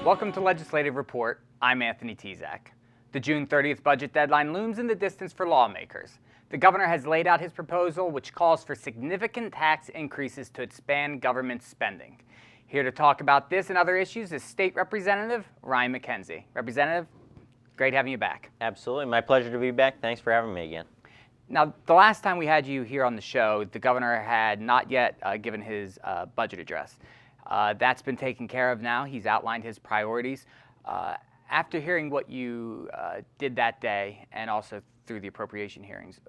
Welcome to Legislative Report. I'm Anthony Tezak. The June 30th budget deadline looms in the distance for lawmakers. The governor has laid out his proposal, which calls for significant tax increases to expand government spending. Here to talk about this and other issues is State Representative Ryan Mackenzie. Representative, great having you back. Absolutely. My pleasure to be back. Thanks for having me again. Now, the last time we had you here on the show, the governor had not yet given his budget address. That's been taken care of now. He's outlined his priorities. After hearing what you did that day and also through the appropriation hearings,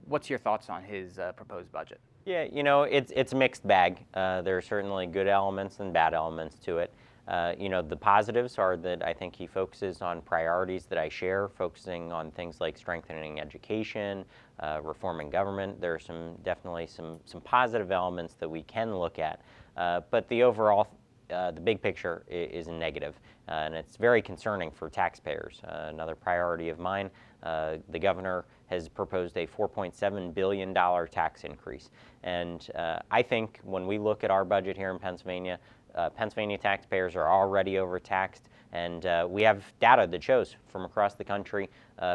what's your thoughts on his proposed budget? Yeah, you know, it's a mixed bag. There are certainly good elements and bad elements to it. The positives are that I think he focuses on priorities that I share, focusing on things like strengthening education, reforming government. There are definitely some positive elements that we can look at. But the overall, the big picture is negative, and it's very concerning for taxpayers. Another priority of mine, the governor has proposed a $4.7 billion tax increase. And I think when we look at our budget here in Pennsylvania, Pennsylvania taxpayers are already overtaxed, and we have data that shows from across the country,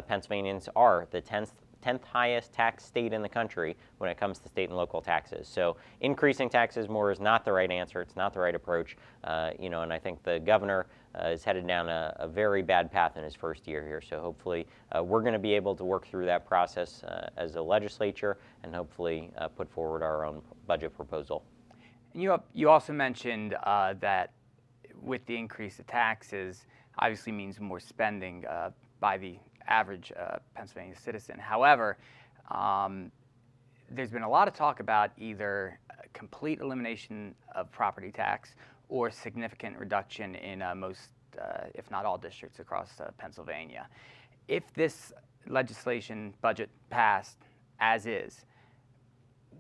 Pennsylvanians are the 10th highest tax state in the country when it comes to state and local taxes. So increasing taxes more is not the right answer. It's not the right approach. And I think the governor is headed down a very bad path in his first year here. So hopefully we're going to be able to work through that process as a legislature and hopefully put forward our own budget proposal. You also mentioned that with the increase of taxes, obviously means more spending by the average Pennsylvania citizen. However, there's been a lot of talk about either complete elimination of property tax or significant reduction in most, if not all, districts across Pennsylvania. If this legislation budget passed as is,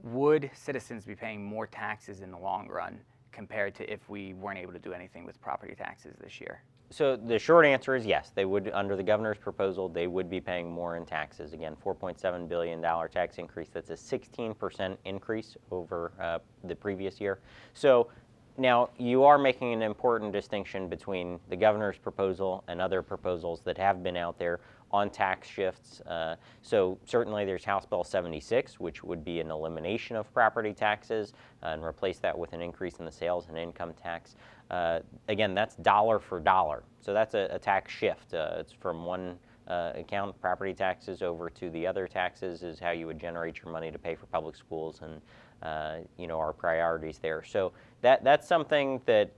would citizens be paying more taxes in the long run compared to if we weren't able to do anything with property taxes this year? So the short answer is yes, they would, under the governor's proposal, they would be paying more in taxes. Again, $4.7 billion tax increase. That's a 16% increase over the previous year. So now you are making an important distinction between the governor's proposal and other proposals that have been out there on tax shifts. So certainly there's House Bill 76, which would be an elimination of property taxes and replace that with an increase in the sales and income tax. Again, that's dollar for dollar. So that's a tax shift. It's from one account, property taxes, over to the other taxes is how you would generate your money to pay for public schools and our priorities there. So that's something that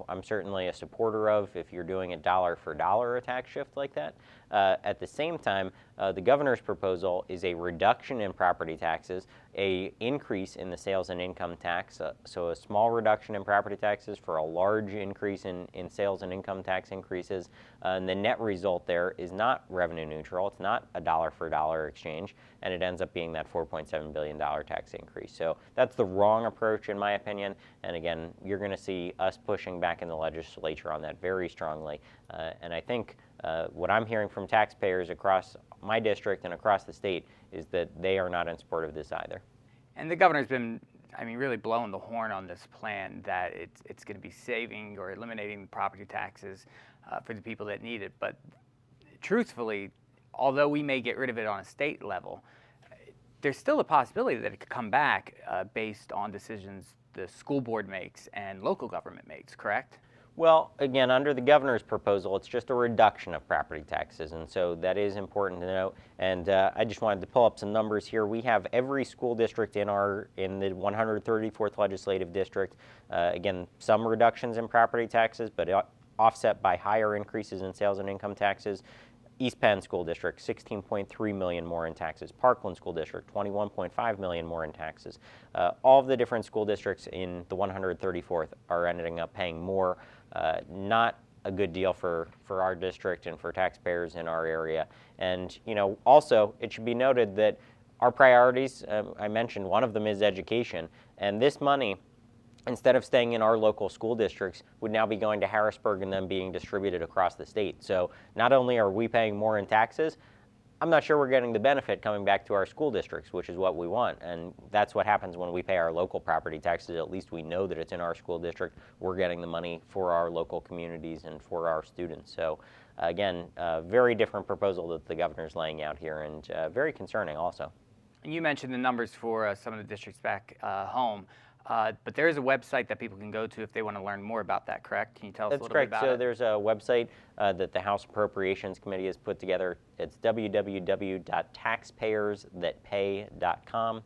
I'm certainly a supporter of if you're doing a dollar for dollar tax shift like that. At the same time, the governor's proposal is a reduction in property taxes, a increase in the sales and income tax, so a small reduction in property taxes for a large increase in sales and income tax increases. And the net result there is not revenue neutral. It's not a dollar for dollar exchange, and it ends up being that $4.7 billion tax increase. So that's the wrong approach in my opinion, and again, you're going to see us pushing back in the legislature on that very strongly. And I think what I'm hearing from taxpayers across my district and across the state is that they are not in support of this either. And the governor's been, really blowing the horn on this plan that it's going to be saving or eliminating the property taxes for the people that need it. But truthfully, although we may get rid of it on a state level, there's still a possibility that it could come back based on decisions the school board makes and local government makes, correct? Well, again, under the governor's proposal, it's just a reduction of property taxes, and so that is important to note. And I just wanted to pull up some numbers here. We have every school district in the 134th legislative district. Again, some reductions in property taxes, but offset by higher increases in sales and income taxes. East Penn School District, $16.3 million more in taxes. Parkland School District, $21.5 million more in taxes. All of the different school districts in the 134th are ending up paying more. Not a good deal for our district and for taxpayers in our area. And also it should be noted that our priorities, I mentioned one of them is education, and this money, instead of staying in our local school districts, would now be going to Harrisburg and then being distributed across the state. So not only are we paying more in taxes, I'm not sure we're getting the benefit coming back to our school districts, which is what we want. And that's what happens when we pay our local property taxes. At least we know that it's in our school district. We're getting the money for our local communities and for our students. So again, a very different proposal that the governor's laying out here, and very concerning also. And you mentioned the numbers for some of the districts back home. But there is a website that people can go to if they want to learn more about that, correct? Can you tell us a little bit about it? That's correct. So there's a website that the House Appropriations Committee has put together. It's www.taxpayersthatpay.com.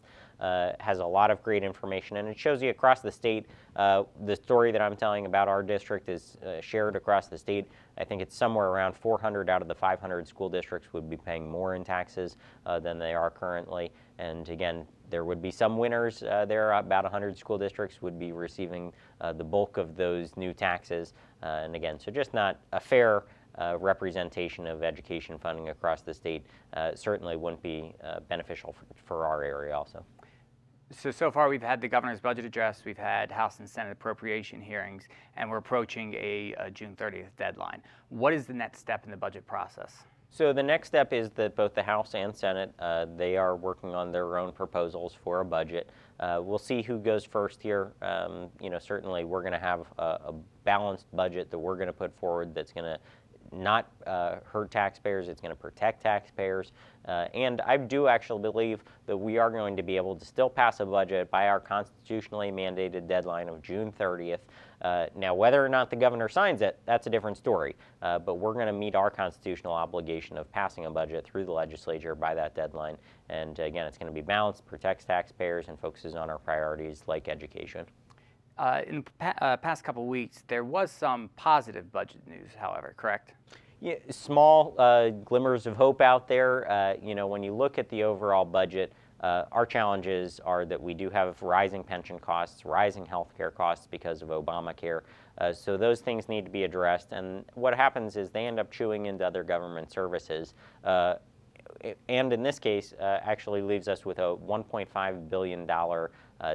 Has a lot of great information, and it shows you across the state. The story that I'm telling about our district is shared across the state. I think it's somewhere around 400 out of the 500 school districts would be paying more in taxes than they are currently. And again, there would be some winners there. About 100 school districts would be receiving the bulk of those new taxes. And again, so just not a fair representation of education funding across the state. Certainly wouldn't be beneficial for our area also. So far we've had the governor's budget address, we've had House and Senate appropriation hearings, and we're approaching a June 30th deadline. What is the next step in the budget process? So the next step is that both the House and Senate, they are working on their own proposals for a budget. We'll see who goes first here. Certainly we're going to have a balanced budget that we're going to put forward that's going to not hurt taxpayers. It's going to protect taxpayers. And I do actually believe that we are going to be able to still pass a budget by our constitutionally mandated deadline of June 30th. Now, whether or not the governor signs it, that's a different story. But we're going to meet our constitutional obligation of passing a budget through the legislature by that deadline. And again, it's going to be balanced, protects taxpayers, and focuses on our priorities like education. In the past couple of weeks, there was some positive budget news, however, correct? Yeah, small glimmers of hope out there. When you look at the overall budget, our challenges are that we do have rising pension costs, rising health care costs because of Obamacare. So those things need to be addressed. And what happens is they end up chewing into other government services. And in this case, actually leaves us with a $1.5 billion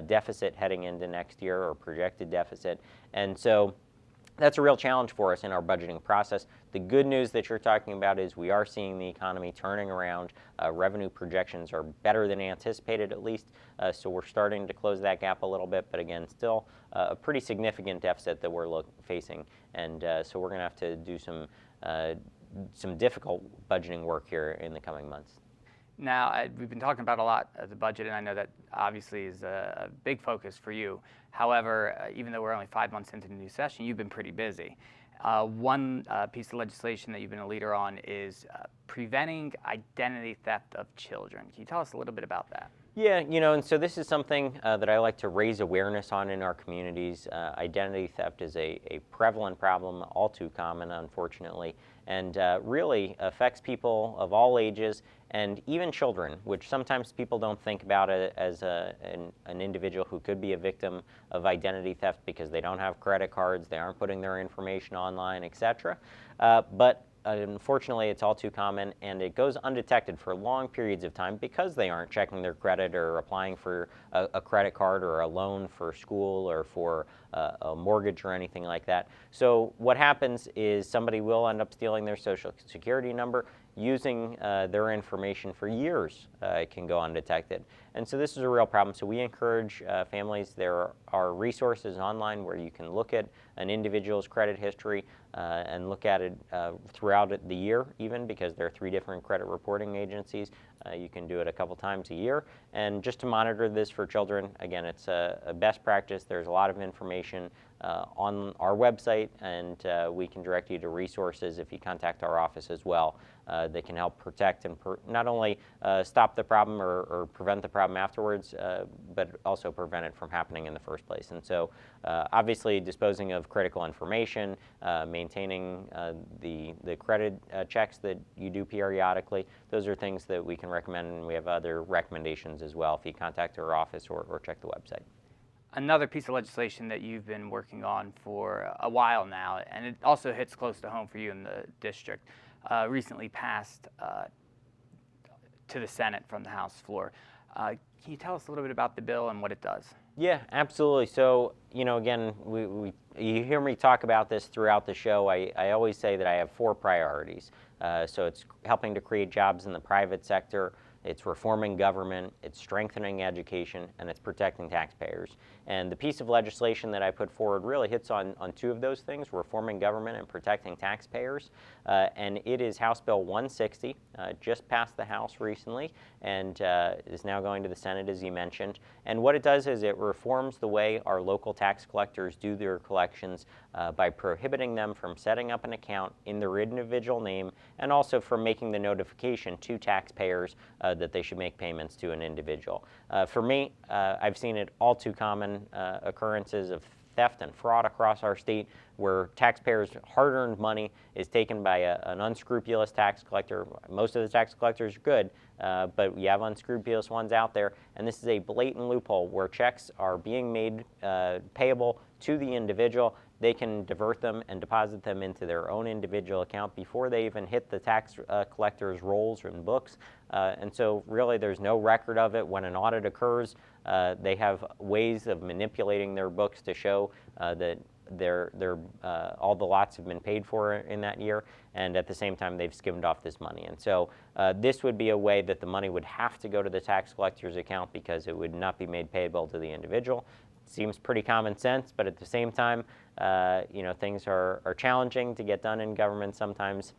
deficit heading into next year, or projected deficit. And so that's a real challenge for us in our budgeting process. The good news that you're talking about is we are seeing the economy turning around. Revenue projections are better than anticipated, at least. So we're starting to close that gap a little bit, but again, still a pretty significant deficit that we're facing. And so we're going to have to do some difficult budgeting work here in the coming months. Now, we've been talking about a lot of the budget, and I know that obviously is a big focus for you. However, even though we're only 5 months into the new session, you've been pretty busy. One piece of legislation that you've been a leader on is preventing identity theft of children. Can you tell us a little bit about that? Yeah, and so this is something that I like to raise awareness on in our communities. Identity theft is a prevalent problem, all too common, unfortunately, and really affects people of all ages and even children, which sometimes people don't think about it as an individual who could be a victim of identity theft because they don't have credit cards, they aren't putting their information online, etc. But unfortunately, it's all too common, and it goes undetected for long periods of time because they aren't checking their credit or applying for a credit card or a loan for school or for a mortgage or anything like that. So what happens is somebody will end up stealing their Social Security number, using their information for years. It can go undetected. And so this is a real problem. So we encourage families. There are resources online where you can look at an individual's credit history and look at it throughout the year, even, because there are 3 different credit reporting agencies. You can do it a couple times a year. And just to monitor this for children, again, it's a best practice. There's a lot of information on our website, and we can direct you to resources if you contact our office as well. They can help protect and not only stop the problem or prevent the problem afterwards, but also prevent it from happening in the first place. And so obviously disposing of critical information, maintaining the credit checks that you do periodically, those are things that we can recommend, and we have other recommendations as well if you contact our office or check the website. Another piece of legislation that you've been working on for a while now, and it also hits close to home for you in the district, recently passed to the Senate from the House floor. Can you tell us a little bit about the bill and what it does? Yeah, absolutely. So, again, you hear me talk about this throughout the show. I always say that I have 4 priorities. So it's helping to create jobs in the private sector. It's reforming government, it's strengthening education, and it's protecting taxpayers. And the piece of legislation that I put forward really hits on two of those things, reforming government and protecting taxpayers. And it is House Bill 160, just passed the House recently, and is now going to the Senate, as you mentioned. And what it does is it reforms the way our local tax collectors do their collections by prohibiting them from setting up an account in their individual name, and also from making the notification to taxpayers that they should make payments to an individual. For me, I've seen it all too common occurrences of theft and fraud across our state where taxpayers' hard-earned money is taken by an unscrupulous tax collector. Most of the tax collectors are good, but you have unscrupulous ones out there, and this is a blatant loophole where checks are being made payable to the individual. They can divert them and deposit them into their own individual account before they even hit the tax collector's rolls and books. And so really there's no record of it. When an audit occurs, they have ways of manipulating their books to show that all the lots have been paid for in that year, and at the same time they've skimmed off this money. And so this would be a way that the money would have to go to the tax collector's account because it would not be made payable to the individual. Seems pretty common sense, but at the same time, things are challenging to get done in government sometimes.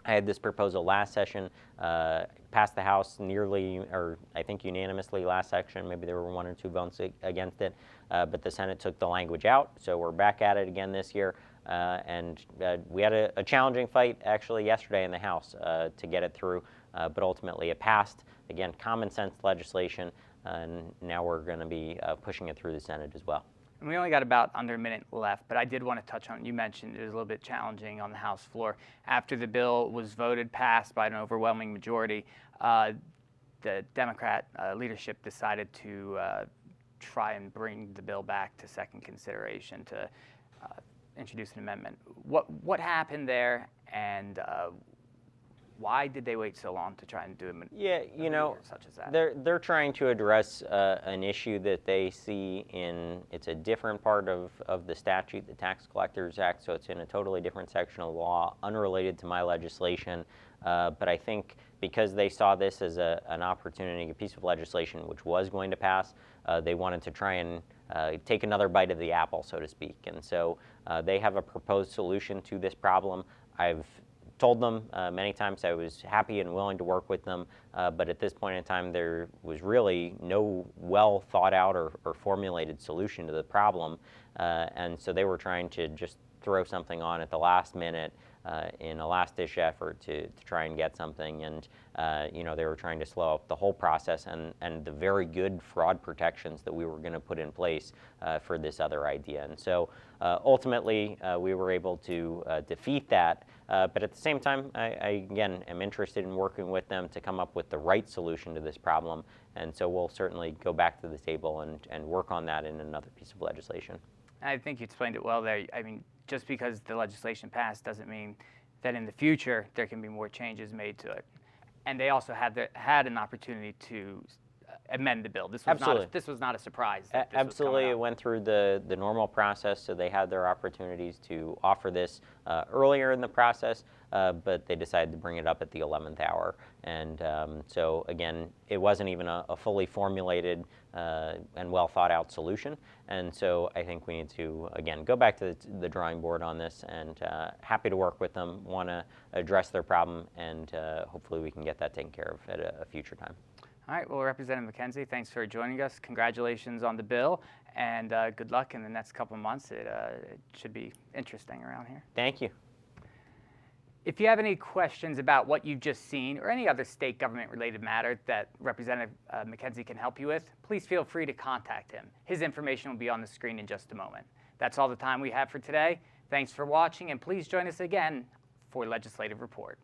I had this proposal last session, passed the House nearly, or I think unanimously last session. Maybe there were one or two votes against it, but the Senate took the language out. So we're back at it again this year. And we had a challenging fight actually yesterday in the House to get it through, but ultimately it passed. Again, common sense legislation, and now we're going to be pushing it through the Senate as well. And we only got about under a minute left, but I did want to touch on, you mentioned it was a little bit challenging on the House floor. After the bill was voted, passed by an overwhelming majority, the Democrat leadership decided to try and bring the bill back to second consideration to introduce an amendment. What happened there, and why did they wait so long to try and do a maneuver such as that? They're trying to address an issue that they see it's a different part of the statute, the Tax Collectors Act, so it's in a totally different section of the law, unrelated to my legislation. But I think because they saw this as an opportunity, a piece of legislation which was going to pass, they wanted to try and take another bite of the apple, so to speak. And so they have a proposed solution to this problem. I've told them many times I was happy and willing to work with them, but at this point in time there was really no well thought out or formulated solution to the problem, and so they were trying to just throw something on at the last minute in a last-ditch effort to try and get something, and they were trying to slow up the whole process and the very good fraud protections that we were going to put in place for this other idea. And so ultimately we were able to defeat that, but at the same time I again am interested in working with them to come up with the right solution to this problem, and so we'll certainly go back to the table and work on that in another piece of legislation. I think you explained it well there. I mean, just because the legislation passed doesn't mean that in the future there can be more changes made to it. And they also had an opportunity to amend the bill. This was not a surprise. Absolutely, it went through the normal process, so they had their opportunities to offer this earlier in the process, but they decided to bring it up at the 11th hour. And so again, it wasn't even a fully formulated and well thought out solution. And so I think we need to, again, go back to the drawing board on this, and happy to work with them, want to address their problem, and hopefully we can get that taken care of at a future time. All right, well, Representative Mackenzie, thanks for joining us. Congratulations on the bill, and good luck in the next couple of months. It should be interesting around here. Thank you. If you have any questions about what you've just seen or any other state government-related matter that Representative Mackenzie can help you with, please feel free to contact him. His information will be on the screen in just a moment. That's all the time we have for today. Thanks for watching, and please join us again for Legislative Report.